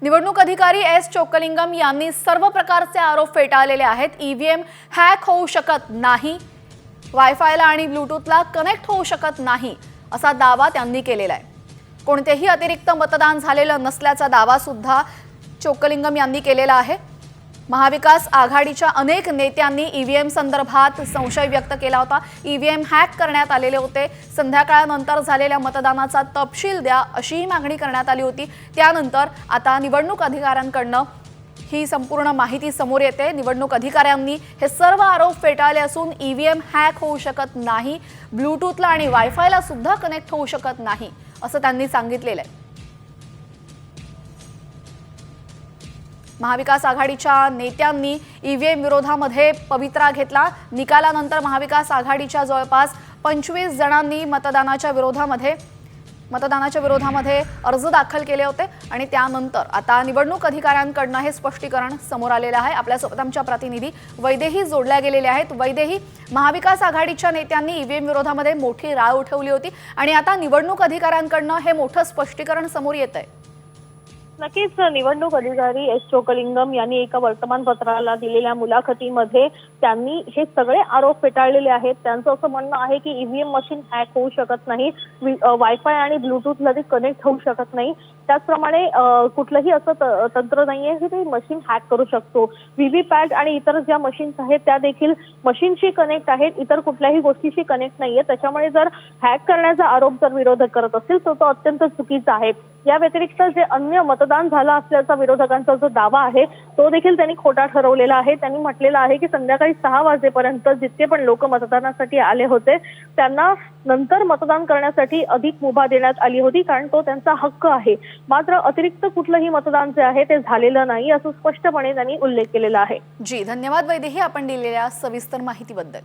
निवडणूक अधिकारी एस चोक्कलिंगम यांनी सर्व प्रकारचे आरोप फेटाळलेले आहेत। ईव्हीएम हॅक होऊ शकत नाही, वायफायला आणि ब्लूटूथला कनेक्ट होऊ शकत नाही असा दावा त्यांनी केलेला आहे। कोणतेही अतिरिक्त मतदान झालेलं नसल्याचा दावा सुद्धा चोक्कलिंगम यांनी केलेला आहे। महाविकास आघाडीच्या अनेक नेत्यांनी ईव्हीएम संदर्भात संशय व्यक्त केला होता। ईव्हीएम हॅक करण्यात आलेले होते। संध्याकाळनंतर झालेल्या मतदानाचा तपशील द्या अशी मागणी करण्यात आली होती। त्यानंतर आता निवडणूक अधिकाऱ्यांकडून ही संपूर्ण माहिती समोर येते। निवडणूक अधिकाऱ्यांनी हे सर्व आरोप फेटाळले असून ईव्हीएम हॅक होऊ शकत नाही, ब्लूटूथला आणि वायफायला सुद्धा कनेक्ट होऊ शकत नाही असं त्यांनी सांगितलेलं आहे। महाविकास आघाडीच्या नेत्यांनी ईव्हीएम विरोधामध्ये पवित्रा घेतला। निकालानंतर महाविकास आघाडीच्या जवळपास 25 जणांनी मतदानाच्या विरोधामध्ये अर्ज दाखल केले होते आणि त्यानंतर आता निवडणूक अधिकाऱ्यांकडून हे स्पष्टीकरण समोर आलेलं आहे। आपल्यासोबत आमच्या प्रतिनिधी वैदेही जोडल्या गेलेल्या आहेत। वैदेही, महाविकास आघाडीच्या नेत्यांनी ईव्हीएम विरोधामध्ये मोठी राळ उठवली होती आणि आता निवडणूक अधिकाऱ्यांकडून हे मोठं स्पष्टीकरण समोर येतंय। नक्कीच निवडणूक अधिकारी एस चोक्कलिंगम यांनी एका वर्तमानपत्राला दिलेल्या मुलाखतीमध्ये त्यांनी हे सगळे आरोप फेटाळलेले आहेत। त्यांचं असं म्हणणं आहे की ईव्हीएम मशीन हॅक होऊ शकत नाही, वायफाय आणि ब्लूटूथला ती कनेक्ट होऊ शकत नाही। त्याचप्रमाणे कुठलंही असं तंत्र नाहीये की ते मशीन हॅक करू शकतो। व्हीव्हीपॅट आणि इतर ज्या मशीन्स आहेत त्या देखील मशीनशी कनेक्ट आहेत, इतर कुठल्याही गोष्टीशी कनेक्ट नाहीये। त्याच्यामुळे जर हॅक करण्याचा आरोप जर विरोधक करत असतील तर तो अत्यंत चुकीचा आहे। या व्यतिरिक्त जे अन्य मतदान झालं असल्याचा विरोधकांचा जो दावा आहे तो देखील त्यांनी खोटा ठरवलेला आहे। त्यांनी म्हटलेलं आहे की संध्याकाळी 6 वाजेपर्यंत जितके पण लोक मतदानासाठी आले होते त्यांना नंतर मतदान करण्यासाठी अधिक मुभा देण्यात आली होती, कारण तो त्यांचा हक्क आहे। मात्र अतिरिक्त कुठलंही मतदान जे आहे ते झालेलं नाही असं स्पष्टपणे त्यांनी उल्लेख केलेला आहे। जी, धन्यवाद वैदेही, आपण दिलेल्या सविस्तर माहितीबद्दल।